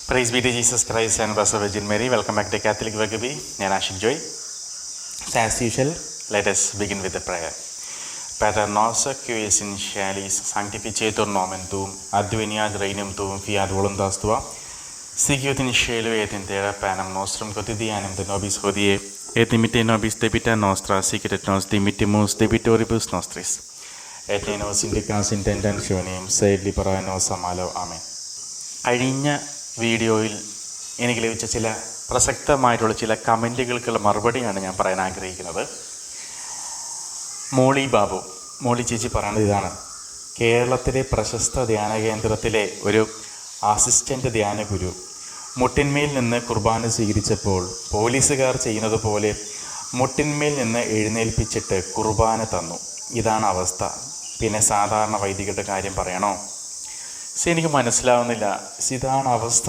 Praise be to Jesus Christ and Blessed Virgin Mary. Welcome back to Catholic Vagaby. ഞാൻ Ashiq Joy. As usual, let us begin with the prayer. Pater noster, qui es in caelis, sanctificetur nomen tuum, adveniat regnum tuum, fiat voluntas tua, sicut in cielo et in terra panem nostrum quotidianum de nobis hodie, et dimitte nobis debita nostra, sic et nos dimittimus debitoribus nostris. Et ne nos indicas in tentationem, sed libera nos a malo. Amen. കഴിഞ്ഞ വീഡിയോയിൽ എനിക്ക് ലഭിച്ച ചില പ്രസക്തമായിട്ടുള്ള ചില കമൻറ്റുകൾക്കുള്ള മറുപടിയാണ് ഞാൻ പറയാൻ ആഗ്രഹിക്കുന്നത്. മോളി ചേച്ചി പറയുന്നത് ഇതാണ്: കേരളത്തിലെ പ്രശസ്ത ധ്യാന കേന്ദ്രത്തിലെ ഒരു അസിസ്റ്റൻ്റ് ധ്യാന ഗുരു മുട്ടിന്മേൽ നിന്ന് കുർബാന സ്വീകരിച്ചപ്പോൾ പോലീസുകാർ ചെയ്യുന്നത് പോലെ മുട്ടിന്മേൽ നിന്ന് എഴുന്നേൽപ്പിച്ചിട്ട് കുർബാന തന്നു. ഇതാണ് അവസ്ഥ. പിന്നെ സാധാരണ വൈദികരുടെ കാര്യം പറയണോ? എനിക്ക് മനസ്സിലാവുന്നില്ല. ഇതാണ് അവസ്ഥ.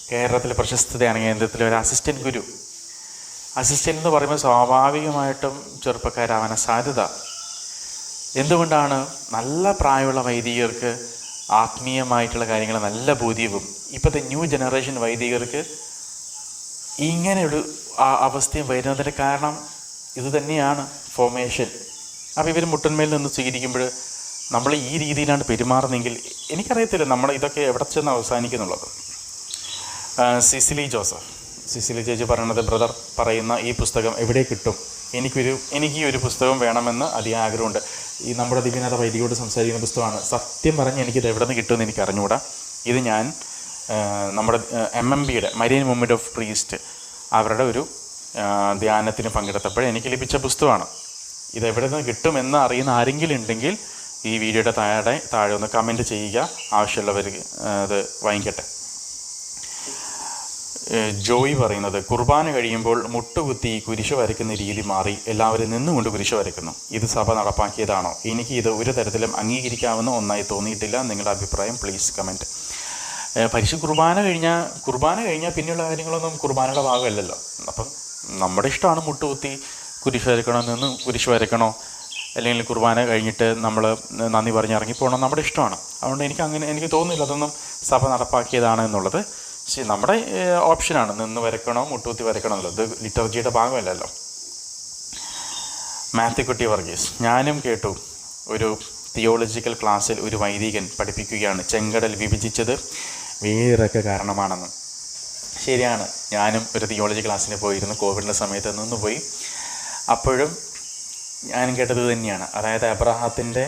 കേരളത്തിലെ പ്രശസ്ത ധ്യാന കേന്ദ്രത്തിലെ ഒരു അസിസ്റ്റൻ്റ് ഗുരു. അസിസ്റ്റൻ്റ് എന്ന് പറയുമ്പോൾ സ്വാഭാവികമായിട്ടും ചെറുപ്പക്കാരാവാൻ സാധ്യത. എന്തുകൊണ്ടാണ്? നല്ല പ്രായമുള്ള വൈദികർക്ക് ആത്മീയമായിട്ടുള്ള കാര്യങ്ങൾ നല്ല ബോധ്യവും ഇപ്പോഴത്തെ ന്യൂ ജനറേഷൻ വൈദികർക്ക് ഇങ്ങനെയൊരു അവസ്ഥയും വരുന്നതിൻ്റെ കാരണം ഇത് തന്നെയാണ്, ഫോർമേഷൻ. അപ്പോൾ ഇവർ മുട്ടന്മേൽ നിന്ന് സ്വീകരിക്കുമ്പോൾ നമ്മൾ ഈ രീതിയിലാണ് പെരുമാറുന്നതെങ്കിൽ എനിക്കറിയത്തില്ല നമ്മൾ ഇതൊക്കെ എവിടെ ചെന്ന് അവസാനിക്കുന്നുള്ളത്. സിസിലി ചേച്ചി പറയണത്, ബ്രദർ പറയുന്ന ഈ പുസ്തകം എവിടെ കിട്ടും? എനിക്ക് ഈ ഒരു പുസ്തകം വേണമെന്ന് അധികം ആഗ്രഹമുണ്ട്. ഈ നമ്മുടെ ദിവ്യനാഥ വൈദികയോട് സംസാരിക്കുന്ന പുസ്തകമാണ്. സത്യം പറഞ്ഞ് എനിക്കിത് എവിടെ നിന്ന് കിട്ടുമെന്ന് എനിക്ക് അറിഞ്ഞുകൂടാ. ഇത് ഞാൻ നമ്മുടെ MMBയുടെ മരിയൻ മൂവ്മെൻറ്റ് ഓഫ് പ്രീസ്റ്റ് അവരുടെ ഒരു ധ്യാനത്തിന് പങ്കെടുത്തപ്പോൾ എനിക്ക് ലഭിച്ച പുസ്തകമാണ്. ഇത് എവിടെ നിന്ന് കിട്ടുമെന്ന് അറിയുന്ന ആരെങ്കിലും ഉണ്ടെങ്കിൽ ഈ വീഡിയോയുടെ താഴെ ഒന്ന് കമൻറ്റ് ചെയ്യുക. ആവശ്യമുള്ളവർ അത് വാങ്ങിക്കട്ടെ. ജോയ് പറയുന്നത്, കുർബാന കഴിയുമ്പോൾ മുട്ടുകുത്തി കുരിശ് വരയ്ക്കുന്ന രീതി മാറി എല്ലാവരും നിന്നുകൊണ്ട് കുരിശ് വരയ്ക്കുന്നു. ഇത് സഭ നടപ്പാക്കിയതാണോ? എനിക്ക് ഇത് ഒരു തരത്തിലും അംഗീകരിക്കാവുന്ന ഒന്നായി തോന്നിയിട്ടില്ല. നിങ്ങളുടെ അഭിപ്രായം പ്ലീസ് കമൻറ്റ്. കുർബാന കഴിഞ്ഞാൽ പിന്നെയുള്ള കാര്യങ്ങളൊന്നും കുർബാനയുടെ ഭാഗമല്ലല്ലോ. അപ്പം നമ്മുടെ ഇഷ്ടമാണ് മുട്ടുകുത്തി കുരിശ് വരയ്ക്കണോ, നിന്ന് കുരിശ് വരയ്ക്കണോ, അല്ലെങ്കിൽ കുർബാന കഴിഞ്ഞിട്ട് നമ്മൾ നന്ദി പറഞ്ഞ് ഇറങ്ങിപ്പോകണം, നമ്മുടെ ഇഷ്ടമാണ്. അതുകൊണ്ട് എനിക്ക് തോന്നുന്നില്ല അതൊന്നും സഭ നടപ്പാക്കിയതാണ് എന്നുള്ളത്. നമ്മുടെ ഓപ്ഷനാണ് നിന്ന് വരയ്ക്കണോ മുട്ടുകുത്തി വരയ്ക്കണോ എന്നുള്ളത്. ഇത് ലിറ്റർജിയുടെ ഭാഗമല്ലല്ലോ. മാത്യുക്കുട്ടി വർഗീസ്, ഞാനും കേട്ടു ഒരു തിയോളജിക്കൽ ക്ലാസ്സിൽ ഒരു വൈദികൻ പഠിപ്പിക്കുകയാണ് ചെങ്കടൽ വിഭജിച്ചത് വേറൊക്കെ കാരണമാണെന്ന്. ശരിയാണ്, ഞാനും ഒരു തിയോളജി ക്ലാസ്സിന് പോയിരുന്നു. കോവിഡിൻ്റെ സമയത്ത് നിന്ന് പോയി. അപ്പോഴും ഞാനും കേട്ടത് തന്നെയാണ്. അതായത് അബ്രഹാത്തിൻ്റെ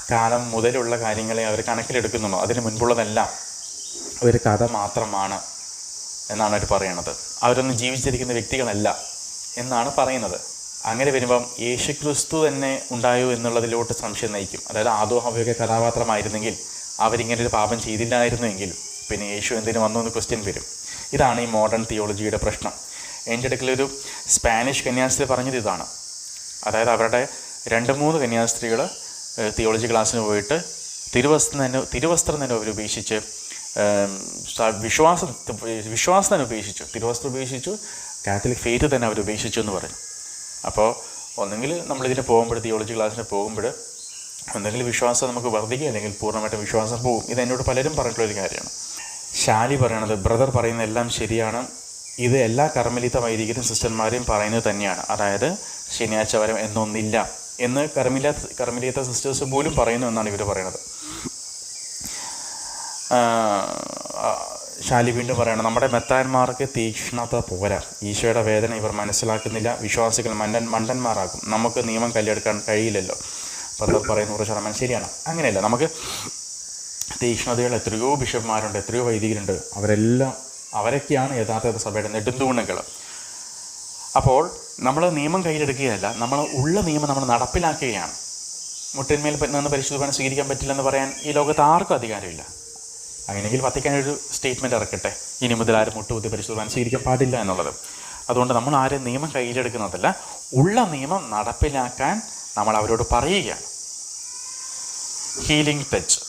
കാലം മുതലുള്ള കാര്യങ്ങളെ അവർ കണക്കിലെടുക്കുന്നുള്ളൂ. അതിന് മുൻപുള്ളതെല്ലാം ഒരു കഥ മാത്രമാണ് എന്നാണ് അവർ പറയണത്. അവരൊന്നും ജീവിച്ചിരിക്കുന്ന വ്യക്തികളല്ല എന്നാണ് പറയുന്നത്. അങ്ങനെ വരുമ്പം യേശുക്രിസ്തു തന്നെ ഉണ്ടായോ എന്നുള്ളതിലോട്ട് സംശയം നയിക്കും. അതായത് ആദോ ഹവ്വയൊക്കെ കഥാപാത്രമായിരുന്നെങ്കിൽ അവരിങ്ങനൊരു പാപം ചെയ്തില്ലായിരുന്നുവെങ്കിൽ പിന്നെ യേശു എന്തിനു വന്നു എന്ന് ക്വസ്റ്റ്യൻ വരും. ഇതാണ് ഈ മോഡേൺ തിയോളജിയുടെ പ്രശ്നം. എൻ്റെ ഇടയ്ക്കിലൊരു സ്പാനിഷ് കന്യാസ്ത്രീ പറഞ്ഞത് ഇതാണ്. അതായത് അവരുടെ 2-3 കന്യാസ്ത്രീകൾ തിയോളജി ക്ലാസ്സിന് പോയിട്ട് തിരുവസ്ത്രം തന്നെ അവർ ഉപേക്ഷിച്ച് വിശ്വാസം തന്നെ ഉപേക്ഷിച്ചു, തിരുവസ്ത്രം ഉപേക്ഷിച്ചു, കാത്തലിക് ഫെയ്ത്ത് തന്നെ അവർ ഉപേക്ഷിച്ചു എന്ന് പറഞ്ഞു. അപ്പോൾ ഒന്നെങ്കിൽ നമ്മളിതിന് പോകുമ്പോൾ, തിയോളജി ക്ലാസ്സിന് പോകുമ്പോൾ ഒന്നെങ്കിൽ വിശ്വാസം നമുക്ക് വർദ്ധിക്കുക, അല്ലെങ്കിൽ പൂർണ്ണമായിട്ടും വിശ്വാസം പോകും. ഇത് എന്നോട് പലരും പറഞ്ഞിട്ടുള്ളൊരു കാര്യമാണ്. ഷാലി പറയണത്, ബ്രദർ പറയുന്ന എല്ലാം ശരിയാണ്. ഇത് എല്ലാ കർമ്മലിത്ത വൈദികരും സിസ്റ്റർമാരെയും പറയുന്നത് തന്നെയാണ്. അതായത് ശനിയാഴ്ച വരം എന്നൊന്നില്ല എന്ന് കർമ്മലിത്ത സിസ്റ്റേഴ്സ് പോലും പറയുന്നു എന്നാണ് ഇവർ പറയുന്നത്. ഷാലി വീണ്ടും പറയണം, നമ്മുടെ മെത്താന്മാർക്ക് തീക്ഷ്ണത പോരാ. ഈശോയുടെ വേദന ഇവർ മനസ്സിലാക്കുന്നില്ല. വിശ്വാസികൾ മണ്ടന്മാരാകും. നമുക്ക് നിയമം കയ്യിലെടുക്കാൻ കഴിയില്ലല്ലോ. ബ്രദർ പറയുന്ന 100% ശരിയാണ്. അങ്ങനെയല്ല, നമുക്ക് തീക്ഷ്ണതകൾ എത്രയോ ബിഷപ്പ്മാരുണ്ട്, എത്രയോ വൈദികരുണ്ട്. അവരൊക്കെയാണ് യഥാർത്ഥ സഭയുടെ നെടുന്തൂണുകൾ. അപ്പോൾ നമ്മൾ നിയമം കയ്യിലെടുക്കുകയല്ല, നമ്മൾ ഉള്ള നിയമം നമ്മൾ നടപ്പിലാക്കുകയാണ്. മുട്ടിന്മേൽ നിന്ന് പരിശുദ്ധ കുർബാന സ്വീകരിക്കാൻ പറ്റില്ലെന്ന് പറയാൻ ഈ ലോകത്ത് ആർക്കും അധികാരമില്ല. അങ്ങനെയെങ്കിൽ വത്തിക്കാനൊരു സ്റ്റേറ്റ്മെൻറ്റ് ഇറക്കട്ടെ, ഇനി മുതൽ ആരും മുട്ടുകുത്തി പരിശുദ്ധ കുർബാന സ്വീകരിക്കാൻ പാടില്ല എന്നുള്ളത്. അതുകൊണ്ട് നമ്മൾ ആരും നിയമം കയ്യിലെടുക്കുന്നതല്ല, ഉള്ള നിയമം നടപ്പിലാക്കാൻ നമ്മൾ അവരോട് പറയുകയാണ്. ഹീലിംഗ് ടച്ച്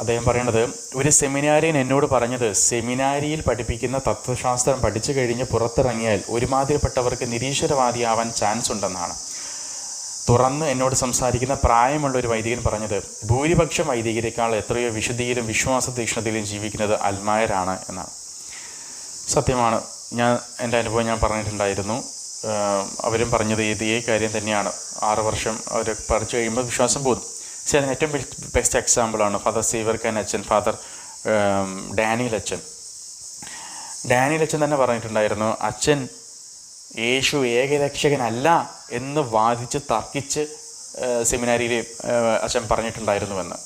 അദ്ദേഹം പറയണത്, ഒരു സെമിനാരിയൻ എന്നോട് പറഞ്ഞത്, സെമിനാരിയിൽ പഠിപ്പിക്കുന്ന തത്വശാസ്ത്രം പഠിച്ചു കഴിഞ്ഞ് പുറത്തിറങ്ങിയാൽ ഒരുമാതിരിപ്പെട്ടവർക്ക് നിരീശ്വരവാദിയാവാൻ ചാൻസ് ഉണ്ടെന്നാണ്. തുറന്ന് എന്നോട് സംസാരിക്കുന്ന പ്രായമുള്ള ഒരു വൈദികൻ പറഞ്ഞത്, ഭൂരിപക്ഷം വൈദികരെക്കാൾ എത്രയോ വിശുദ്ധിയിലും വിശ്വാസ തീക്ഷ്ണതയിലും ജീവിക്കുന്നത് അൽമായരാണ് എന്നാണ്. സത്യമാണ്. എൻ്റെ അനുഭവം ഞാൻ പറഞ്ഞിട്ടുണ്ടായിരുന്നു. അവരും പറഞ്ഞത് ഇതേ കാര്യം തന്നെയാണ്. 6 വർഷം അവർ പഠിച്ചു കഴിയുമ്പോൾ വിശ്വാസം പോകും. പക്ഷേ അതിന് ഏറ്റവും ബെസ്റ്റ് എക്സാമ്പിളാണ് ഫാദർ സേവർക്കാൻ അച്ഛൻ, ഫാദർ ഡാനിയൽ അച്ഛൻ തന്നെ പറഞ്ഞിട്ടുണ്ടായിരുന്നു, അച്ഛൻ യേശു ഏകരക്ഷകനല്ല എന്ന് വാദിച്ച് തർക്കിച്ച് സെമിനാരിയിൽ അച്ഛൻ പറഞ്ഞിട്ടുണ്ടായിരുന്നുവെന്ന്.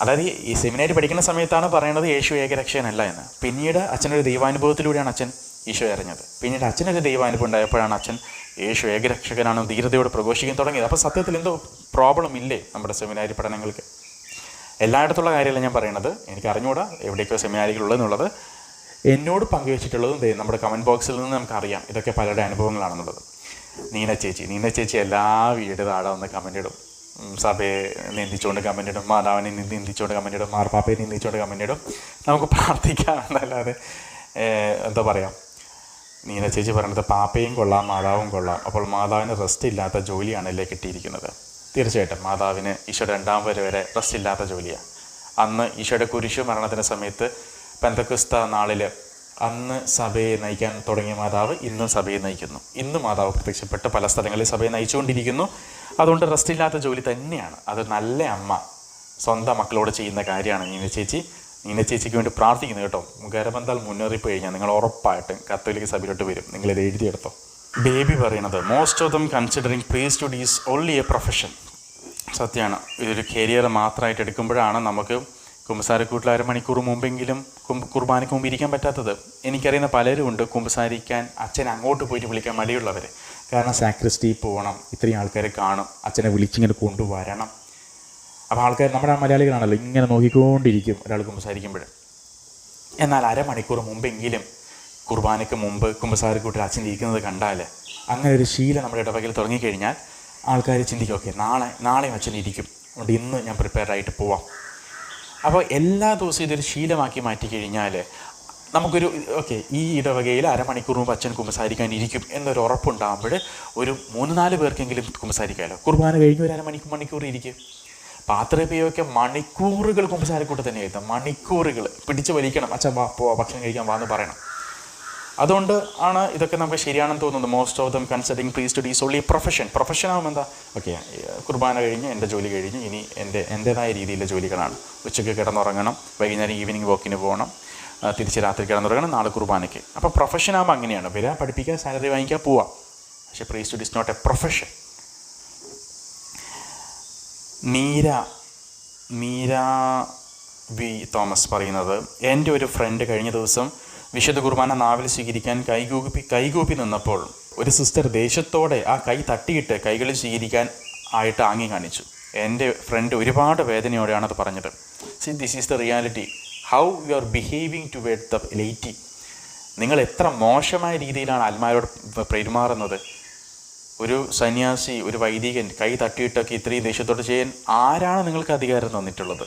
അതായത് ഈ സെമിനാരി പഠിക്കുന്ന സമയത്താണ് പറയണത് യേശു ഏകരക്ഷകനല്ല എന്ന്. പിന്നീട് അച്ഛനൊരു ദൈവാനുഭവത്തിലൂടെയാണ് അച്ഛൻ ഈശോ അറിഞ്ഞത്. പിന്നീട് അച്ഛനൊരു ദൈവാനുഭവം ഉണ്ടായപ്പോഴാണ് അച്ഛൻ യേശു ഏകരക്ഷകനാണ് ധീരതയോട് പ്രഘോഷിക്കാൻ തുടങ്ങിയത്. അപ്പോൾ സത്യത്തിൽ എന്തോ പ്രോബ്ലം ഇല്ലേ നമ്മുടെ സെമിനാരി പഠനങ്ങൾക്ക്? എല്ലായിടത്തുള്ള കാര്യമല്ല ഞാൻ പറയണത്, എനിക്ക് അറിഞ്ഞുകൂടാ എവിടെയൊക്കെ സെമിനാരികളുള്ളതെന്നുള്ളത്. എന്നോട് പങ്കുവെച്ചിട്ടുള്ളതും നമ്മുടെ കമൻറ്റ് ബോക്സിൽ നിന്ന് നമുക്കറിയാം ഇതൊക്കെ പലരുടെ അനുഭവങ്ങളാണെന്നുള്ളത്. നീന ചേച്ചി എല്ലാ വീട് താഴെ വന്ന് കമൻ്റ് ഇടും. സഭയെ നിന്ദിച്ചുകൊണ്ട് കമൻ്റ് ഇടും, മാതാവിനെ നിന്ദിച്ചുകൊണ്ട് കമൻ്റ് ഇടും, മാർപ്പാപ്പയെ നിന്ദിച്ചുകൊണ്ട് കമൻ്റ് ഇടും. നമുക്ക് പ്രാർത്ഥിക്കാമെന്നല്ലാതെ എന്താ പറയുക, നീന ചേച്ചി പറയുന്നത് പാപ്പയും കൊള്ളാം മാതാവും കൊള്ളാം, അപ്പോൾ മാതാവിന് റെസ്റ്റ് ഇല്ലാത്ത ജോലിയാണല്ലേ കിട്ടിയിരിക്കുന്നത്. തീർച്ചയായിട്ടും മാതാവിന് ഈശോയുടെ 2ാം വരെ റെസ്റ്റ് ഇല്ലാത്ത ജോലിയാണ്. അന്ന് ഈശോയുടെ കുരിശു മരണത്തിൻ്റെ സമയത്ത് പെന്തക്കോസ്ത നാളിൽ അന്ന് സഭയെ നയിക്കാൻ തുടങ്ങിയ മാതാവ് ഇന്നും സഭയെ നയിക്കുന്നു. ഇന്ന് മാതാവ് പ്രത്യക്ഷപ്പെട്ട് പല സ്ഥലങ്ങളിൽ സഭയെ നയിച്ചുകൊണ്ടിരിക്കുന്നു. അതുകൊണ്ട് റെസ്റ്റ് ഇല്ലാത്ത ജോലി തന്നെയാണ്. അത് നല്ല അമ്മ സ്വന്തം മക്കളോട് ചെയ്യുന്ന കാര്യമാണ്. നീന ചേച്ചിക്ക് വേണ്ടി പ്രാർത്ഥിക്കുന്നു കേട്ടോ. ഗർഭന്താൽ മുന്നറിയിപ്പ് കഴിഞ്ഞാൽ നിങ്ങൾ ഉറപ്പായിട്ടും കത്തോലിക്ക സഭയിലോട്ട് വരും. നിങ്ങളിത് എഴുതിയെടുത്തോ. ബേബി പറയണത്, most of them considering priesthood is only A profession. സത്യമാണ്. ഇതൊരു കരിയർ മാത്രമായിട്ട് എടുക്കുമ്പോഴാണ് നമുക്ക് കുമ്പസാരക്കൂട്ടിൽ 1/2 മണിക്കൂർ മുമ്പെങ്കിലും കുർബാനയ്ക്ക് മുമ്പ് ഇരിക്കാൻ പറ്റാത്തത്. എനിക്കറിയുന്ന പലരും ഉണ്ട് കുമ്പസാരിക്കാൻ അച്ഛൻ അങ്ങോട്ട് പോയിട്ട് വിളിക്കാൻ മടിയുള്ളവർ. കാരണം സാക്രിസ്റ്റി പോകണം, ഇത്രയും ആൾക്കാരെ കാണും, അച്ഛനെ വിളിച്ചിങ്ങനെ കൊണ്ടുവരണം. അപ്പോൾ ആൾക്കാർ നമ്മുടെ മലയാളികളാണല്ലോ ഇങ്ങനെ നോക്കിക്കൊണ്ടിരിക്കും ഒരാൾ കുമ്പസാരിക്കുമ്പോൾ. എന്നാൽ 1/2 മണിക്കൂർ മുമ്പെങ്കിലും കുർബാനയ്ക്ക് മുമ്പ് കുമ്പസാരക്കൂട്ടിൽ അച്ഛൻ ഇരിക്കുന്നത് കണ്ടാൽ, അങ്ങനെ ഒരു ശീലം നമ്മുടെ ഇടവകയിൽ തുടങ്ങിക്കഴിഞ്ഞാൽ ആൾക്കാർ ചിന്തിക്കും, ഓക്കെ നാളെയും അച്ഛൻ ഇരിക്കും, അതുകൊണ്ട് ഇന്ന് ഞാൻ പ്രിപ്പയർഡായിട്ട് പോവാം. അപ്പോൾ എല്ലാ ദിവസവും ഇതൊരു ശീലമാക്കി മാറ്റിക്കഴിഞ്ഞാൽ നമുക്കൊരു ഓക്കെ ഈ ഇടവകയിൽ 1/2 മണിക്കൂർ മുമ്പ് അച്ഛൻ കുമ്പസാരിക്കാൻ ഇരിക്കും എന്നൊരു ഉറപ്പുണ്ടാകുമ്പോൾ ഒരു 3-4 പേർക്കെങ്കിലും കുമ്പസാരിക്കാമല്ലോ. കുർബാന കഴിഞ്ഞ് ഒരു 1/2 മണിക്കൂർ ഇരിക്കും. പാത്രപ്പയൊക്കെ മണിക്കൂറുകൾ കുമ്പസാരക്കൂട്ട് തന്നെയായിരുന്നു. മണിക്കൂറുകൾ പിടിച്ച് വലിക്കണം, അച്ഛൻ ഭക്ഷണം കഴിക്കാൻ വാന്ന് പറയണം. അതുകൊണ്ട് ആണ് ഇതൊക്കെ നമുക്ക് ശരിയാണെന്ന് തോന്നുന്നത്. Most of them considering priesthood is only profession ആകുമ്പോൾ എന്താ, ഓക്കെ കുർബാന കഴിഞ്ഞ് എൻ്റെ ജോലി കഴിഞ്ഞ് ഇനി എൻ്റേതായ രീതിയിലുള്ള ജോലികളാണ്. ഉച്ചയ്ക്ക് കിടന്നുറങ്ങണം, വൈകുന്നേരം ഈവനിങ് വാക്കിന് പോകണം, തിരിച്ച് രാത്രി കിടന്നുറങ്ങണം, നാളെ കുർബാനയ്ക്ക്. അപ്പോൾ പ്രൊഫഷൻ ആകുമ്പോൾ അങ്ങനെയാണ്, വരിക പഠിപ്പിക്കുക, സാലറി വാങ്ങിക്കുക, പോവാം. പക്ഷേ priesthood is not a profession. Meera V Thomas പറയുന്നത്, എൻ്റെ ഒരു ഫ്രണ്ട് കഴിഞ്ഞ ദിവസം വിശുദ്ധ കുർബാന നാവിൽ സ്വീകരിക്കാൻ കൈകൂപ്പി നിന്നപ്പോൾ ഒരു സിസ്റ്റർ ദേശത്തോടെ ആ കൈ തട്ടിയിട്ട് കൈകളിൽ സ്വീകരിക്കാൻ ആയിട്ട് ആംഗ്യം കാണിച്ചു. എൻ്റെ ഫ്രണ്ട് ഒരുപാട് വേദനയോടെയാണ് അത് പറഞ്ഞത്. See this is the reality. How you are behaving toward the laity. നിങ്ങൾ എത്ര മോശമായ രീതിയിലാണ് ആത്മാരോട് പെരുമാറുന്നത്. ഒരു സന്യാസി, ഒരു വൈദികൻ കൈ തട്ടിയിട്ടൊക്കെ ഇത്രയും ദേഷ്യത്തോടെ ചെയ്യാൻ ആരാണ് നിങ്ങൾക്ക് അധികാരം തന്നിട്ടുള്ളത്?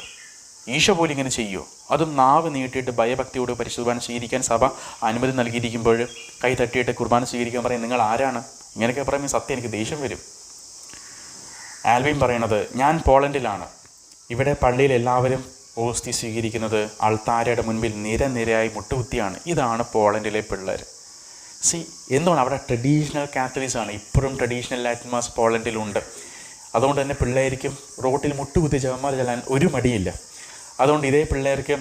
ഈശോ പോലും ഇങ്ങനെ ചെയ്യുമോ? അതും നാവ് നീട്ടിയിട്ട് ഭയഭക്തിയോട് പരിശുദ്ധ കുർബാന സ്വീകരിക്കാൻ സഭ അനുമതി നൽകിയിരിക്കുമ്പോൾ കൈ തട്ടിയിട്ട് കുർബാന സ്വീകരിക്കാൻ പറയും നിങ്ങൾ ആരാണ്? ഇങ്ങനെയൊക്കെ പറയുമ്പോൾ സത്യം എനിക്ക് ദേഷ്യം വരും. ആൽവിൻ പറയണത്, ഞാൻ പോളണ്ടിലാണ്. ഇവിടെ പള്ളിയിൽ എല്ലാവരും ഓസ്തി സ്വീകരിക്കുന്നത് അൾത്താരയുടെ മുൻപിൽ നിരയായി മുട്ടുകുത്തിയാണ്. ഇതാണ് പോളണ്ടിലെ പിള്ളേർ. എന്തുകൊണ്ട് അവിടെ ട്രഡീഷണൽ കാത്തലിക്സ് ആണ്. ഇപ്പോഴും ട്രഡീഷണൽ ലാറ്റിൻ മാസ് പോളണ്ടിലുണ്ട്. അതുകൊണ്ട് തന്നെ പിള്ളേർക്കും റോട്ടിൽ മുട്ടുകുത്തി ജപമാല ചെല്ലാൻ ഒരു മടിയില്ല. അതുകൊണ്ട് ഇതേ പിള്ളേർക്ക്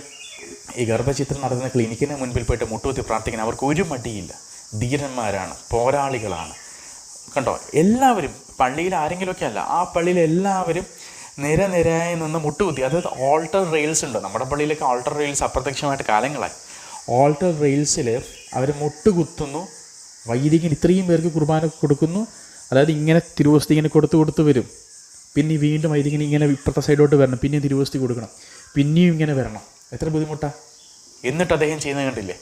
ഈ ഗർഭചിത്രം നടത്തുന്ന ക്ലിനിക്കിന് മുൻപിൽ പോയിട്ട് മുട്ടുകുത്തി പ്രാർത്ഥിക്കാൻ അവർക്ക് ഒരു മടിയില്ല. ധീരന്മാരാണ്, പോരാളികളാണ്. കണ്ടോ, എല്ലാവരും പള്ളിയിൽ ആരെങ്കിലുമൊക്കെ അല്ല, ആ പള്ളിയിൽ എല്ലാവരും നിരയായി നിന്ന് മുട്ടുകുത്തി. അതായത് ഓൾട്ടർ റെയിൽസ് ഉണ്ട് നമ്മുടെ പള്ളിയിലൊക്കെ. ഓൾട്ടർ റെയിൽസ് അപ്രത്യക്ഷമായിട്ട് കാലങ്ങളായി. ഓൾട്ടർ റെയിൽസിൽ അവർ മുട്ടുകുത്തുന്നു. വൈദികൻ ഇത്രയും പേർക്ക് കുർബാന കൊടുക്കുന്നു. അതായത് ഇങ്ങനെ തിരുവോസ്തി ഇങ്ങനെ കൊടുത്ത് വരും. പിന്നെ വീണ്ടും വൈദികൻ ഇങ്ങനെ ഇപ്പുറത്തെ സൈഡോട്ട് വരണം, പിന്നെയും തിരുവോസ്തി കൊടുക്കണം, പിന്നെയും ഇങ്ങനെ വരണം. എത്ര ബുദ്ധിമുട്ടാണ്. എന്നിട്ട് അദ്ദേഹം ചെയ്യുന്നത് കണ്ടില്ലേ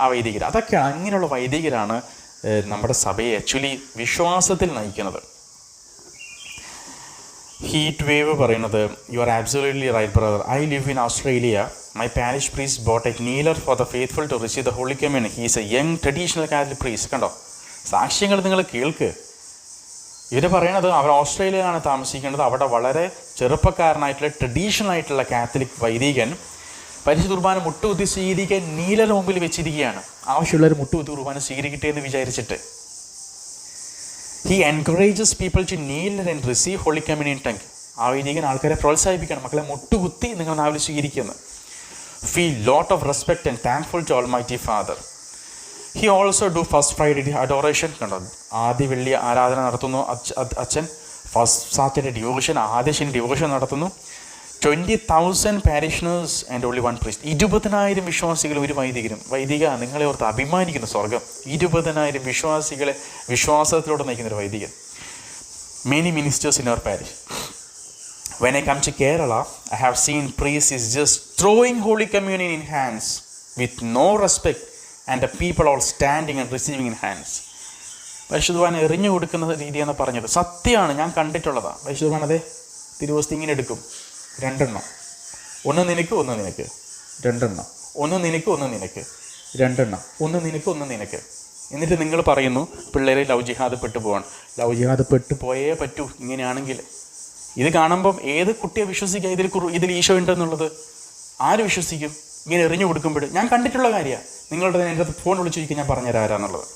ആ വൈദികർ. അതൊക്കെ അങ്ങനെയുള്ള വൈദികരാണ് നമ്മുടെ സഭയെ ആക്ച്വലി വിശ്വാസത്തിൽ നയിക്കുന്നത്. ഹീറ്റ് വേവ് പറയുന്നത്, you are absolutely right brother. I live in Australia. My parish priest bought a kneeler for the faithful to receive the holy communion. He's a young traditional Catholic priest. കണ്ടോ, സാക്ഷ്യങ്ങൾ നിങ്ങൾ കേൾക്ക്. ഇവർ പറയണത് അവർ ഓസ്ട്രേലിയയിലാണ് താമസിക്കേണ്ടത്. അവിടെ വളരെ ചെറുപ്പക്കാരനായിട്ടുള്ള traditional ആയിട്ടുള്ള കാത്തലിക് വൈദികൻ പരിശുദ്ധ കുർബാന മുട്ടുകുത്തി സ്വീകരിക്കാൻ നീലയുടെ മുമ്പിൽ വെച്ചിരിക്കുകയാണ്. ആവശ്യമുള്ളവർ മുട്ടുകുത്തി കുർബാന സ്വീകരിക്കട്ടെ എന്ന് വിചാരിച്ചിട്ട്. He encourages people to kneel and receive holy communion tongue. ആ വൈദികൻ ആൾക്കാരെ പ്രോത്സാഹിപ്പിക്കണം, മക്കളെ മുട്ടുകുത്തി നിങ്ങൾ നാവിൽ സ്വീകരിക്കുന്നത്. Feel lot of respect and thankful to almighty father. He also do first Friday adoration. കണ്ടോ, ആദ്യ വെള്ളി ആരാധന നടത്തുന്നു അച്ഛൻ. ഫസ്റ്റ് സാറ്റർഡേ ഡിവോഷൻ, ആദ്യ ശനി ഡിവോഷൻ നടത്തുന്നു. 20,000 പാരിഷണേഴ്സ് ആൻഡ് ഓൺലി 1 പ്രീസ്റ്റ്. 20,000 വിശ്വാസികൾ ഒരു വൈദികനും. വൈദിക, നിങ്ങളെ ഓർത്ത് അഭിമാനിക്കുന്ന സ്വർഗം. 20,000 വിശ്വാസികളെ വിശ്വാസത്തിലൂടെ നയിക്കുന്നൊരു വൈദികൻ. Many ministers in our parish. When I come to Kerala, I have seen priests is just throwing Holy Communion in hands with no respect and the people all standing and receiving in hands. പരിശുദ്ധവാൻ എറിഞ്ഞു കൊടുക്കുന്ന രീതിയാണ് പറഞ്ഞത്. സത്യമാണ്, ഞാൻ കണ്ടിട്ടുള്ളതാണ്. പരിശുദ്ധവാൻ അതെ തിരുവസ്തു ഇങ്ങനെ എടുക്കും, 2 എണ്ണം. ഒന്ന് നിനക്ക്, ഒന്ന് നിനക്ക്, 2 എണ്ണം. ഒന്ന് നിനക്ക്, ഒന്ന് നിനക്ക്, 2 എണ്ണം. ഒന്ന് നിനക്ക്, ഒന്ന് നിനക്ക്. എന്നിട്ട് നിങ്ങൾ പറയുന്നു പിള്ളേരെ ലവ് ജിഹാദ് പെട്ടു പോവാണ്. ലവ് ജിഹാദ് പെട്ടു പോയേ പറ്റൂ ഇങ്ങനെയാണെങ്കിൽ. ഇത് കാണുമ്പം ഏത് കുട്ടിയെ വിശ്വസിക്കുക ഇതിൽ ഈശോ ഉണ്ടെന്നുള്ളത്? ആര് വിശ്വസിക്കും ഇങ്ങനെ എറിഞ്ഞു കൊടുക്കുമ്പോൾ? ഞാൻ കണ്ടിട്ടുള്ള കാര്യമാണ്. നിങ്ങളുടെ എൻ്റെ ഫോൺ വിളിച്ച് ചോദിക്കാൻ ഞാൻ പറഞ്ഞുതരാം ആരാന്നുള്ളത്.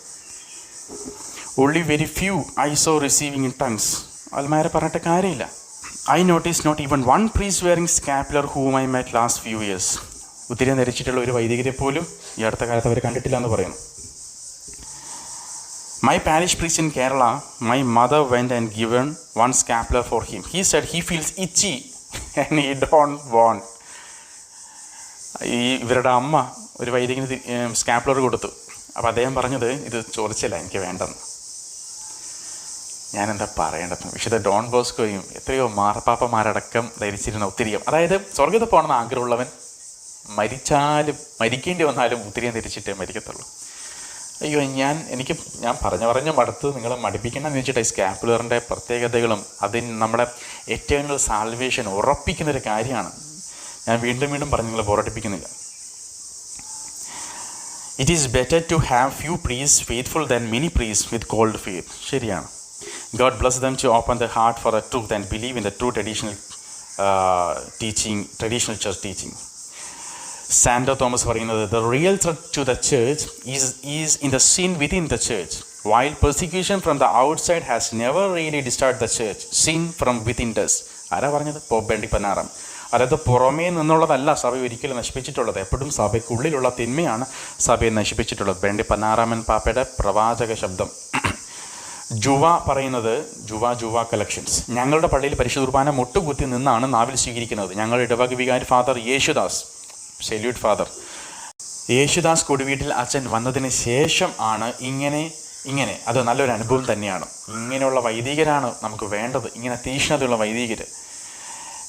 Only very few I saw receiving in tongues. അൽമാരെ പറഞ്ഞിട്ട് കാര്യമില്ല. I notice not even 1 priest wearing scapular whom I met last few years. ഉത്തിരി ധരിച്ചിട്ടുള്ള ഒരു വൈദികരെ പോലും ഈ അടുത്ത കാലത്ത് അവർ കണ്ടിട്ടില്ല എന്ന് പറയുന്നു. My parish priest in Kerala, my mother went and given 1 scapular for him. He said he feels itchy and he don't want. ഇവരുടെ അമ്മ ഒരു വൈദികന് സ്കാപ്പുലർ കൊടുത്തു. അപ്പോൾ അദ്ദേഹം പറഞ്ഞത് ഇത് ചോദിച്ചില്ല, എനിക്ക് വേണ്ടെന്ന്. ഞാനെന്താ പറയേണ്ടത്? വിശുദ്ധ ഡോൺ ബോസ്കോയും എത്രയോ മാർപ്പാപ്പമാരടക്കം ധരിച്ചിരുന്ന ഉത്തിരിയം. അതായത് സ്വർഗത്തിൽ പോകണമെന്ന് ആഗ്രഹമുള്ളവൻ മരിക്കേണ്ടി വന്നാലും ഉത്തിരിയം ധരിച്ചിട്ടേ മരിക്കത്തുള്ളൂ. അയ്യോ, ഞാൻ പറഞ്ഞ മടുത്ത് നിങ്ങളെ മടുപ്പിക്കണമെന്ന് വെച്ചിട്ട് ഈ സ്കാപ്പുലറിൻ്റെ പ്രത്യേകതകളും അതിന് നമ്മുടെ എറ്റേണൽ സാൽവേഷൻ ഉറപ്പിക്കുന്നൊരു കാര്യമാണ്. ഞാൻ വീണ്ടും പറഞ്ഞ് നിങ്ങളെ ബോറടിപ്പിക്കുന്നില്ല. It is better to have few priest faithful than many priest with cold faith. ശരിയാണ്. God bless them to open the heart for the truth and believe in the true traditional church teaching. Sando Thomas പറയുന്നത്, the real threat to the church is in the sin within the church. While persecution from the outside has never really disturbed the church, sin from within does. ആരാ പറഞ്ഞത്? Pope Benedict 16. അതായത് പുറമേ നിന്നുള്ളതല്ല സഭ ഒരിക്കലും നശിപ്പിച്ചിട്ടുള്ളത്. എപ്പോഴും സഭയ്ക്കുള്ളിലുള്ള തിന്മയാണ് സഭയെ നശിപ്പിച്ചിട്ടുള്ളത്. Benedict 16 പാപ്പയുടെ പ്രവാചക ശബ്ദം. ജുവ പറയുന്നത്, ജുവ കളക്ഷൻസ്, ഞങ്ങളുടെ പള്ളിയിൽ പരിശുദ്ധ കുർബാന മുട്ടുകുത്തി നിന്നാണ് നാവിൽ സ്വീകരിക്കുന്നത്. ഞങ്ങളുടെ ഇടവക വികാരി father Yesudas, salute father Yesudas Koduveettil അച്ഛൻ വന്നതിന് ശേഷം ആണ് ഇങ്ങനെ അത് നല്ലൊരു അനുഭവം തന്നെയാണ്. ഇങ്ങനെയുള്ള വൈദികരാണ് നമുക്ക് വേണ്ടത്, ഇങ്ങനെ തീക്ഷ്ണതയുള്ള വൈദികർ.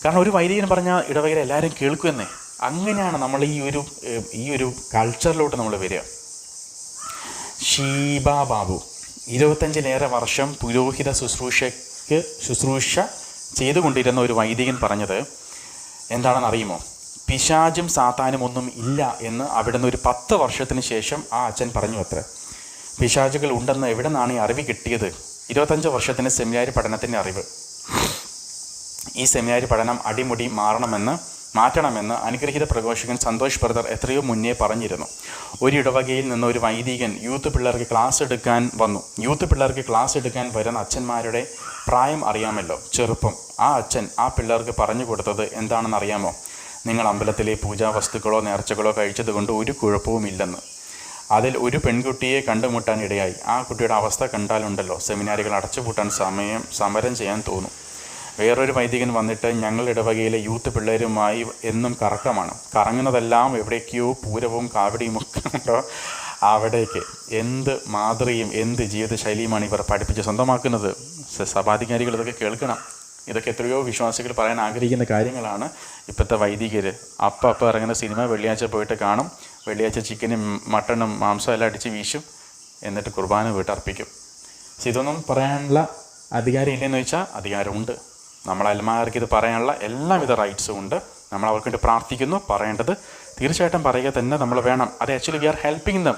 കാരണം ഒരു വൈദികൻ പറഞ്ഞാൽ ഇടവകരെ എല്ലാവരും കേൾക്കുമെന്നേ. അങ്ങനെയാണ് നമ്മൾ ഈ ഒരു കൾച്ചറിലോട്ട് നമ്മൾ വരിക. ഷീബ ബാബു 25-ലേറെ വർഷം പുരോഹിത ശുശ്രൂഷ ചെയ്തുകൊണ്ടിരുന്ന ഒരു വൈദികൻ പറഞ്ഞത് എന്താണെന്ന് അറിയുമോ? പിശാചും സാത്താനും ഒന്നും ഇല്ല എന്ന് അവിടുന്ന് ഒരു 10 വർഷത്തിന് ശേഷം ആ അച്ഛൻ പറഞ്ഞു അത്ര. പിശാചുകൾ ഉണ്ടെന്ന് എവിടെ നിന്നാണ് ഈ അറിവ് കിട്ടിയത്? 25 വർഷത്തിന് സെമിനാരി പഠനത്തിൻ്റെ അറിവ്. ഈ സെമിനാരി പഠനം അടിമുടി മാറ്റണമെന്ന് അനുഗ്രഹീത പ്രഘോഷകൻ സന്തോഷ് ബ്രദർ എത്രയോ മുന്നേ പറഞ്ഞിരുന്നു. ഒരു ഇടവകയിൽ നിന്ന് ഒരു വൈദികൻ യൂത്ത് പിള്ളേർക്ക് ക്ലാസ് എടുക്കാൻ വന്നു. യൂത്ത് പിള്ളേർക്ക് ക്ലാസ് എടുക്കാൻ വരുന്ന അച്ഛന്മാരുടെ പ്രായം അറിയാമല്ലോ, ചെറുപ്പം. ആ അച്ഛൻ ആ പിള്ളേർക്ക് പറഞ്ഞു കൊടുത്തത് എന്താണെന്ന് അറിയാമോ? നിങ്ങൾ അമ്പലത്തിലെ പൂജാ വസ്തുക്കളോ നേർച്ചകളോ കഴിച്ചതുകൊണ്ട് ഒരു കുഴപ്പവുമില്ലെന്ന്. അതിൽ ഒരു പെൺകുട്ടിയെ കണ്ടുമുട്ടാൻ ഇടയായി. ആ കുട്ടിയുടെ അവസ്ഥ കണ്ടാലുണ്ടല്ലോ സെമിനാരികൾ അടച്ചുപൂട്ടാൻ സമരം ചെയ്യാൻ തോന്നും. വേറൊരു വൈദികൻ വന്നിട്ട് ഞങ്ങൾ ഇടവകയിലെ യൂത്ത് പിള്ളേരുമായി എന്നും കറക്കമാണ്. കറങ്ങുന്നതെല്ലാം എവിടേക്കോ പൂരവും കാവടിയും ഒക്കെ ഉണ്ടോ അവിടേക്ക്. എന്ത് മാതൃകയും എന്ത് ജീവിതശൈലിയുമാണ് ഇവർ പഠിപ്പിച്ച് സ്വന്തമാക്കുന്നത്. സഭാധികാരികൾ ഇതൊക്കെ കേൾക്കണം. ഇതൊക്കെ എത്രയോ വിശ്വാസികൾ പറയാൻ ആഗ്രഹിക്കുന്ന കാര്യങ്ങളാണ്. ഇപ്പോഴത്തെ വൈദികർ അപ്പം ഇറങ്ങുന്ന സിനിമ വെള്ളിയാഴ്ച പോയിട്ട് കാണും. വെള്ളിയാഴ്ച ചിക്കനും മട്ടണും മാംസം എല്ലാം അടിച്ച് വീശും, എന്നിട്ട് കുർബാന വീട്ടർപ്പിക്കും. ഇതൊന്നും പറയാനുള്ള അധികാരം ഇല്ലെന്ന് ചോദിച്ചാൽ അധികാരമുണ്ട്. നമ്മൾ അൽമാർക്ക് ഇത് പറയാനുള്ള എല്ലാവിധ റൈറ്റ്സും ഉണ്ട്. നമ്മൾ അവർക്ക് വേണ്ടി പ്രാർത്ഥിക്കുന്നു. പറയേണ്ടത് തീർച്ചയായിട്ടും പറയുക തന്നെ നമ്മൾ വേണം. അത് actually we are helping them.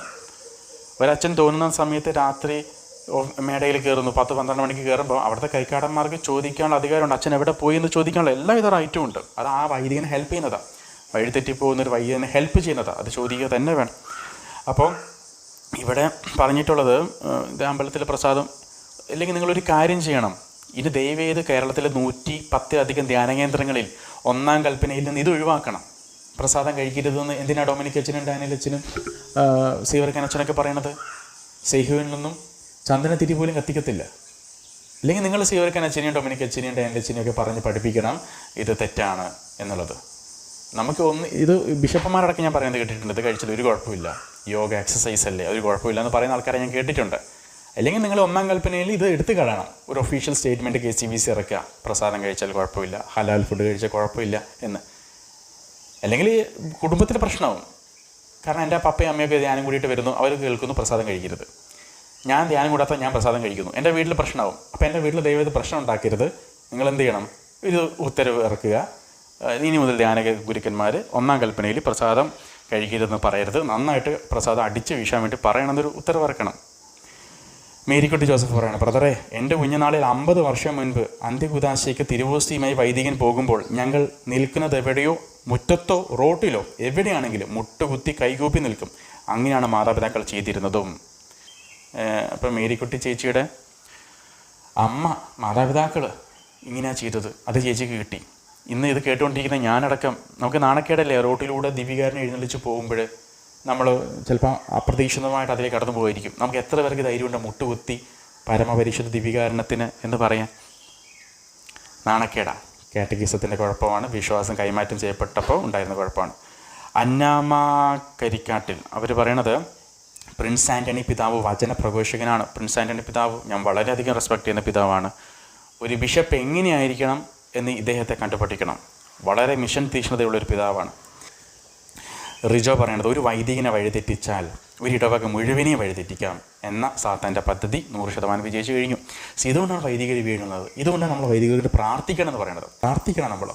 ഒരച്ഛൻ തോന്നുന്ന സമയത്ത് രാത്രി മേടയിൽ കയറുന്നു, 10-12 മണിക്ക് കയറുമ്പോൾ അവിടുത്തെ കൈക്കാടന്മാർക്ക് ചോദിക്കാനുള്ള അധികാരമുണ്ട്. അച്ഛൻ എവിടെ പോയി എന്ന് ചോദിക്കാനുള്ള എല്ലാവിധ റൈറ്റും ഉണ്ട്. അത് ആ വൈദികനെ ഹെൽപ്പ് ചെയ്യുന്നതാണ്. വഴിതെറ്റിപ്പോകുന്നൊരു വൈദികനെ ഹെൽപ്പ് ചെയ്യുന്നതാണ്. അത് ചോദിക്കുക തന്നെ വേണം. അപ്പോൾ ഇവിടെ പറഞ്ഞിട്ടുള്ളത് ഇത് അമ്പലത്തിലെ പ്രസാദം. അല്ലെങ്കിൽ നിങ്ങളൊരു കാര്യം ചെയ്യണം. ഇനി ദയവേത് കേരളത്തിലെ 110 ധ്യാന കേന്ദ്രങ്ങളിൽ 1-ാം കൽപ്പനയിൽ നിന്ന് ഇത് ഒഴിവാക്കണം. പ്രസാദം കഴിക്കരുതെന്ന് എന്തിനാണ് ഡൊമിനിക് അച്ഛനും ഡാനിയൽ അച്ഛനും സീവർക്കൻ അച്ഛനൊക്കെ പറയണത്? സെയ്ഹുവിൽ നിന്നും ചന്ദനത്തിരി പോലും കത്തിക്കത്തില്ല. അല്ലെങ്കിൽ നിങ്ങൾ സീവർക്കൻ അച്ഛനെയും ഡൊമിനിക് അച്ഛനെയും ഡാനിയൽ അച്ഛനെയും ഒക്കെ പറഞ്ഞ് പഠിപ്പിക്കണം ഇത് തെറ്റാണ് എന്നുള്ളത്. നമുക്ക് ഇത് ബിഷപ്പന്മാരടക്കം ഞാൻ പറയുന്നത് കേട്ടിട്ടുണ്ട്. ഇത് കഴിച്ചത് ഒരു കുഴപ്പമില്ല, യോഗ എക്സസൈസ് അല്ലേ, ഒരു കുഴപ്പമില്ല എന്ന് പറയുന്ന ആൾക്കാരെ ഞാൻ കേട്ടിട്ടുണ്ട്. അല്ലെങ്കിൽ നിങ്ങൾ 1-ാം കൽപ്പനയിൽ ഇത് എടുത്ത് കളയണം. ഒരു ഒഫീഷ്യൽ സ്റ്റേറ്റ്മെൻറ്റ് KCBC ഇറക്കുക, പ്രസാദം കഴിച്ചാൽ കുഴപ്പമില്ല, ഹലാൽ ഫുഡ് കഴിച്ചാൽ കുഴപ്പമില്ല എന്ന്. അല്ലെങ്കിൽ കുടുംബത്തിൽ പ്രശ്നമാവും. കാരണം എൻ്റെ പപ്പയും അമ്മയൊക്കെ ധ്യാനം കൂടിയിട്ട് വരുന്നു, അവർ കേൾക്കുന്നു പ്രസാദം കഴിക്കരുത്. ഞാൻ ധ്യാനം കൂടാത്ത ഞാൻ പ്രസാദം കഴിക്കുന്നു, എൻ്റെ വീട്ടിൽ പ്രശ്നമാവും. അപ്പോൾ എൻ്റെ വീട്ടിൽ ദൈവം പ്രശ്നം ഉണ്ടാക്കരുത്. നിങ്ങൾ എന്ത് ചെയ്യണം? ഒരു ഉത്തരവ് ഇറക്കുക. ഇനി മുതൽ ധ്യാന ഗുരുക്കന്മാർ 1-ാം കൽപ്പനയിൽ പ്രസാദം കഴിക്കരുതെന്ന് പറയരുത്, നന്നായിട്ട് പ്രസാദം അടിച്ച് വീശാൻ വേണ്ടി പറയണമെന്നൊരു ഉത്തരവ് ഇറക്കണം. മേരിക്കുട്ടി ജോസഫ് പറയണം, ബ്രദറെ, എൻ്റെ കുഞ്ഞുനാളിൽ 50 വർഷം മുൻപ് അന്ത്യകുദാശയ്ക്ക് തിരുവോസ്തിയുമായി വൈദികൻ പോകുമ്പോൾ ഞങ്ങൾ നിൽക്കുന്നത് എവിടെയോ, മുറ്റത്തോ റോട്ടിലോ എവിടെയാണെങ്കിലും മുട്ടുകുത്തി കൈകൂപ്പി നിൽക്കും. അങ്ങനെയാണ് മാതാപിതാക്കൾ ചെയ്തിരുന്നതും. അപ്പം മേരിക്കുട്ടി ചേച്ചിയുടെ അമ്മ മാതാപിതാക്കൾ ഇങ്ങനെയാണ് ചെയ്തത്. അത് ചേച്ചിക്ക് കിട്ടി. ഇന്ന് ഇത് കേട്ടുകൊണ്ടിരിക്കുന്ന ഞാനടക്കം നമുക്ക് നാണക്കേടല്ലേ? റോട്ടിലൂടെ ദിവികാരനെ എഴുന്നള്ളിച്ച് പോകുമ്പോൾ നമ്മൾ ചിലപ്പോൾ അപ്രതീക്ഷിതമായിട്ട് അതിലേക്ക് കടന്നു പോയിരിക്കും. നമുക്ക് എത്ര പേർക്ക് ധൈര്യമുണ്ട് മുട്ടുകുത്തി പരമപരിശുദ്ധ ദിവികാരണത്തിന് എന്ന് പറയാൻ? നാണക്കേടാണ്. കാറ്റഗിസത്തിൻ്റെ കുഴപ്പമാണ്, വിശ്വാസം കൈമാറ്റം ചെയ്യപ്പെട്ടപ്പോൾ ഉണ്ടായിരുന്ന കുഴപ്പമാണ്. അന്നാമ കരിക്കാട്ടിൽ അവർ പറയണത് പ്രിൻസ് ആൻ്റണി പിതാവ് വചന പ്രഘോഷകനാണ്. പ്രിൻസ് ആൻ്റണി പിതാവ് ഞാൻ വളരെയധികം റെസ്പെക്ട് ചെയ്യുന്ന പിതാവാണ്. ഒരു ബിഷപ്പ് എങ്ങനെയായിരിക്കണം എന്ന് ഇദ്ദേഹത്തെ കണ്ടുപഠിക്കണം. വളരെ മിഷൻ തീക്ഷ്ണതയുള്ളൊരു പിതാവാണ്. റിജോ പറയണത്, ഒരു വൈദികനെ വഴിതെറ്റിച്ചാൽ ഒരു ഇടവക മുഴുവനെയും വഴിതെറ്റിക്കാം എന്ന സാത്താൻ്റെ പദ്ധതി 100% വിജയിച്ചു കഴിഞ്ഞു. ഇതുകൊണ്ടാണ് വൈദികർ വീഴുന്നത്. ഇതുകൊണ്ടാണ് നമ്മൾ വൈദികർക്ക് പ്രാർത്ഥിക്കണം എന്ന് പറയുന്നത്. പ്രാർത്ഥിക്കണം, നമ്മൾ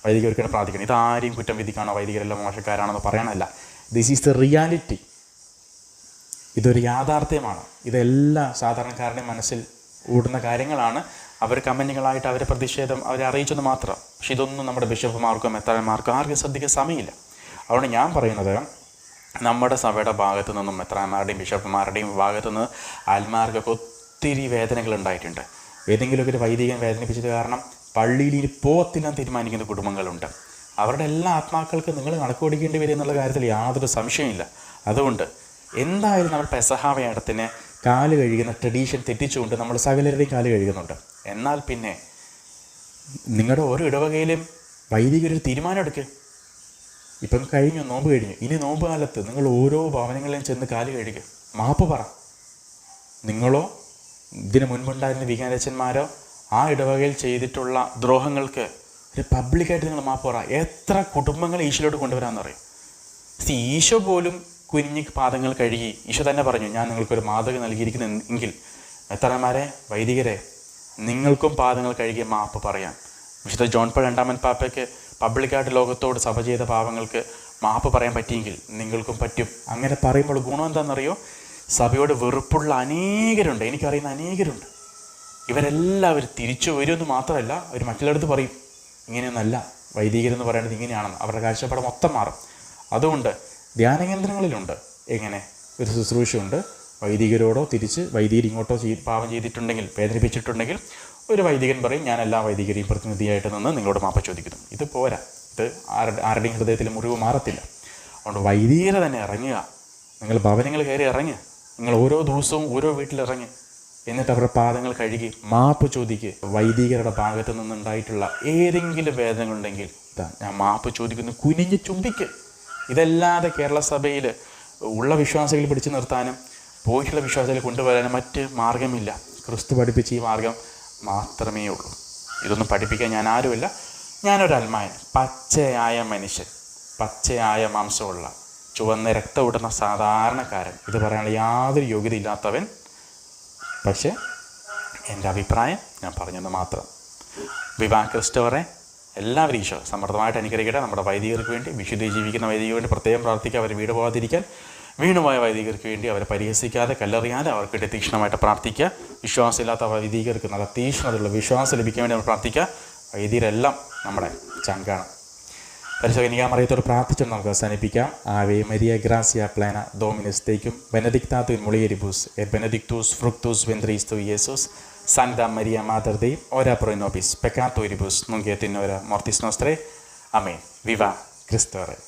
വൈദികർക്ക് പ്രാർത്ഥിക്കണം. ഇതാരെയും കുറ്റം വിധിക്കാനോ വൈദികരെല്ലാം മോശക്കാരാണെന്ന് പറയാനല്ല. This is the reality. ഇതൊരു യാഥാർത്ഥ്യമാണ്. ഇതെല്ലാ സാധാരണക്കാരുടെയും മനസ്സിൽ ഓടുന്ന കാര്യങ്ങളാണ്. അവർ കമന്റുകളായിട്ട് അവരെ പ്രതിഷേധം അവരെ അറിയിച്ചെന്ന് മാത്രം. പക്ഷെ ഇതൊന്നും നമ്മുടെ ബിഷപ്പുമാർക്കോ മെത്രാന്മാർക്കോ ആർക്കും ശ്രദ്ധിക്കാൻ സമയമില്ല. അതുകൊണ്ട് ഞാൻ പറയുന്നത്, നമ്മുടെ സഭയുടെ ഭാഗത്തു നിന്നും മെത്രാന്മാരുടെയും ബിഷപ്പുമാരുടെയും ഭാഗത്തു നിന്ന് ആത്മാർക്കൊക്കെ ഒത്തിരി വേദനകൾ ഉണ്ടായിട്ടുണ്ട്. ഏതെങ്കിലുമൊക്കെ ഒരു വൈദികൻ വേദനിപ്പിച്ചത് കാരണം പള്ളിയിൽ ഇനി പോകത്തില്ലാൻ തീരുമാനിക്കുന്ന കുടുംബങ്ങളുണ്ട്. അവരുടെ എല്ലാ ആത്മാക്കൾക്ക് നിങ്ങൾ കണക്ക് കൊടുക്കേണ്ടി വരും എന്നുള്ള കാര്യത്തിൽ യാതൊരു സംശയമില്ല. അതുകൊണ്ട് എന്തായാലും നമ്മൾ പെസഹ വേടത്തിന് കാല് കഴുകുന്ന ട്രഡീഷൻ തെറ്റിച്ചുകൊണ്ട് നമ്മൾ സകലരുടെയും കാല് കഴുകുന്നുണ്ട്. എന്നാൽ പിന്നെ നിങ്ങളുടെ ഓരോ ഇടവകയിലും വൈദികരൊരു തീരുമാനം എടുക്കുക. ഇപ്പം കഴിഞ്ഞു, നോമ്പ് കഴിഞ്ഞു. ഇനി നോമ്പ് കാലത്ത് നിങ്ങൾ ഓരോ ഭവനങ്ങളിലും ചെന്ന് കാല് കഴുകുക, മാപ്പ് പറ. നിങ്ങളോ ഇതിന് മുൻപുണ്ടായിരുന്ന വികാരച്ചന്മാരോ ആ ഇടവകയിൽ ചെയ്തിട്ടുള്ള ദ്രോഹങ്ങൾക്ക് ഒരു പബ്ലിക്കായിട്ട് നിങ്ങൾ മാപ്പ് പറ. എത്ര കുടുംബങ്ങൾ ഈശോയിലോട്ട് കൊണ്ടുവരാമെന്നറിയും. ഈശോ പോലും കുനിഞ്ഞ് പാദങ്ങൾ കഴുകി. ഈശോ തന്നെ പറഞ്ഞു, ഞാൻ നിങ്ങൾക്കൊരു മാതൃക നൽകിയിരിക്കുന്നെങ്കിൽ മെത്രാന്മാരെ, വൈദികരെ, നിങ്ങൾക്കും പാദങ്ങൾ കഴുകിയ മാപ്പ് പറയാം. വിശുദ്ധ ജോൺ പോൾ 2 പാപ്പയ്ക്ക് പബ്ലിക്കായിട്ട് ലോകത്തോട് സഭ ചെയ്ത പാവങ്ങൾക്ക് മാപ്പ് പറയാൻ പറ്റിയെങ്കിൽ നിങ്ങൾക്കും പറ്റും. അങ്ങനെ പറയുമ്പോൾ ഗുണം എന്താണെന്നറിയോ? സഭയോട് വെറുപ്പുള്ള അനേകരുണ്ട്, എനിക്കറിയുന്ന അനേകരുണ്ട്. ഇവരെല്ലാവരും തിരിച്ചു വരുമെന്ന് മാത്രമല്ല, അവർ മറ്റുള്ളവർക്ക് പറയും ഇങ്ങനെയൊന്നല്ല വൈദികരെന്ന് പറയുന്നത് ഇങ്ങനെയാണെന്ന്. അവരുടെ കാഴ്ചപ്പാട് മൊത്തം മാറും. അതുകൊണ്ട് ധ്യാനകേന്ദ്രങ്ങളിലുണ്ട് എങ്ങനെ ഒരു ശുശ്രൂഷയുണ്ട്. വൈദികരോടോ തിരിച്ച് വൈദികർ ഇങ്ങോട്ടോ പാപം ചെയ്തിട്ടുണ്ടെങ്കിൽ, വേദനിപ്പിച്ചിട്ടുണ്ടെങ്കിൽ ഒരു വൈദികൻ പറയും, ഞാൻ എല്ലാ വൈദികരെയും പ്രതിനിധിയായിട്ട് നിന്ന് നിങ്ങളോട് മാപ്പ് ചോദിക്കുന്നു. ഇത് പോരാ. ഇത് ആരുടെയും ഹൃദയത്തിൽ മുറിവ് മാറത്തില്ല. അതുകൊണ്ട് വൈദികരെ തന്നെ ഇറങ്ങുക. നിങ്ങൾ ഭവനങ്ങൾ കയറി ഇറങ്ങുക. നിങ്ങൾ ഓരോ ദിവസവും ഓരോ വീട്ടിലിറങ്ങി, എന്നിട്ട് അവരുടെ പാദങ്ങൾ കഴുകി മാപ്പ് ചോദിക്കുക. വൈദികരുടെ ഭാഗത്തു നിന്നുണ്ടായിട്ടുള്ള ഏതെങ്കിലും വേദനകളുണ്ടെങ്കിൽ ഞാൻ മാപ്പ് ചോദിക്കുന്നു, കുനിഞ്ഞ് ചുംബിക്ക്. ഇതല്ലാതെ കേരള സഭയിൽ ഉള്ള വിശ്വാസികൾ പിടിച്ചു നിർത്താനും പോയിട്ടുള്ള വിശ്വാസികളെ കൊണ്ടുവരാനും മറ്റ് മാർഗമില്ല. ക്രിസ്തു പഠിപ്പിച്ച ഈ മാർഗം മാത്രമേ ഉള്ളൂ. ഇതൊന്നും പഠിപ്പിക്കാൻ ഞാൻ ആരുമില്ല. ഞാനൊരു അൽമായൻ, പച്ചയായ മനുഷ്യൻ, പച്ചയായ മാംസമുള്ള ചുവന്ന രക്തം ഇടുന്ന സാധാരണക്കാരൻ. ഇത് പറയാനുള്ള യാതൊരു യോഗ്യതയില്ലാത്തവൻ. പക്ഷേ എൻ്റെ അഭിപ്രായം ഞാൻ പറഞ്ഞെന്ന് മാത്രം. വിവാ ക്രിസ്റ്റോറെ എല്ലാവരും ഈശോ സമൃദ്ധമായിട്ട് അനുഗ്രഹിക്കട്ടെ. നമ്മുടെ വൈദികർക്ക് വേണ്ടി, വിശുദ്ധി ജീവിക്കുന്ന വൈദികർക്ക് വേണ്ടി പ്രത്യേകം പ്രാർത്ഥിക്കുക. അവർ വീട് പോകാതിരിക്കാൻ. വീണുപോയ വൈദികർക്ക് വേണ്ടി അവരെ പരിഹസിക്കാതെ കല്ലെറിയാതെ അവർക്ക് വേണ്ടി തീക്ഷ്ണമായിട്ട് പ്രാർത്ഥിക്കുക. വിശ്വാസമില്ലാത്ത വൈദികർക്ക് നല്ല തീക്ഷ്ണതയുള്ള വിശ്വാസം ലഭിക്കാൻ വേണ്ടി നമ്മൾ പ്രാർത്ഥിക്കുക. വൈദികരെല്ലാം നമ്മുടെ ചങ്കാണ്. പരിശുദ്ധ കന്യകാമറിയത്തോട് പ്രാർത്ഥിച്ചുകൊണ്ട് നമുക്ക് അവസാനിപ്പിക്കാം. ആവേ മരിയ ഗ്രാസിയ പ്ലേന ഡോമിനസ് തേക്കും ബെനഡിക്താത്തുൻ മുളിയരിബൂസ് ബെനഡിക്തൂസ് ഫ്രുക്തൂസ് വെൻട്രീസ് തു Jesus Santa Maria Mater Dei, ora pro nobis peccatoribus nunc et in hora mortis nostrae. Amen. Viva Cristo Re.